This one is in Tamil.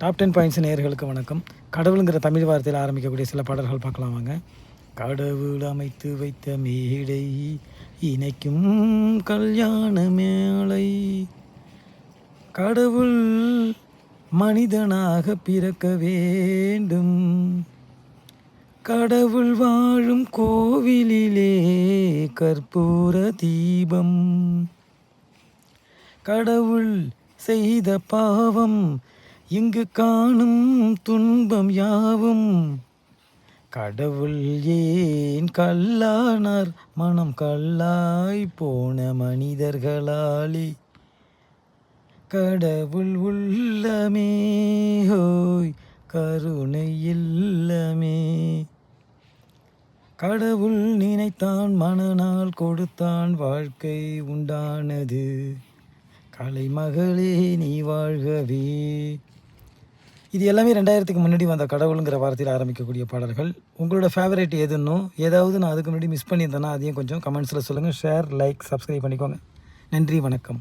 டாப் 10 பாயிண்ட்ஸ் நேயர்களுக்கு வணக்கம். கடவுளுங்கிற தமிழ் வார்த்தையில் ஆரம்பிக்கக்கூடிய சில பாடல்கள் பார்க்கலாம் வாங்க. கடவுள் அமைத்து வைத்த மேடை இணைக்கும் கல்யாண மேளை, கடவுள் மனிதனாக பிறக்க வேண்டும், கடவுள் வாழும் கோவிலிலே கற்பூர தீபம், கடவுள் செய்த பாவம் இங்கு காணும் துன்பம் யாவும், கடவுள் ஏன் கல்லானார் மனம் கல்லாய் போன மனிதர்களாலே, கடவுள் உள்ளமே ஹோய் கருணை இல்லமே, கடவுள் நினைத்தான் மனநாள் கொடுத்தான் வாழ்க்கை உண்டானது, கலைமகளே நீ வாழ்கவே. இது எல்லாமே 2000க்கு முன்னாடி வந்த கடவுளுங்கிற வார்த்தையில் ஆரம்பிக்கக்கூடிய பாடல்கள். உங்களோட ஃபேவரேட் எதுன்னோ ஏதாவது நான் அதுக்கு முன்னாடி மிஸ் பண்ணியிருந்தேன்னா அதையும் கொஞ்சம் கமெண்ட்ஸில் சொல்லுங்கள். ஷேர், லைக், சப்ஸ்கிரைப் பண்ணிக்கோங்க. நன்றி, வணக்கம்.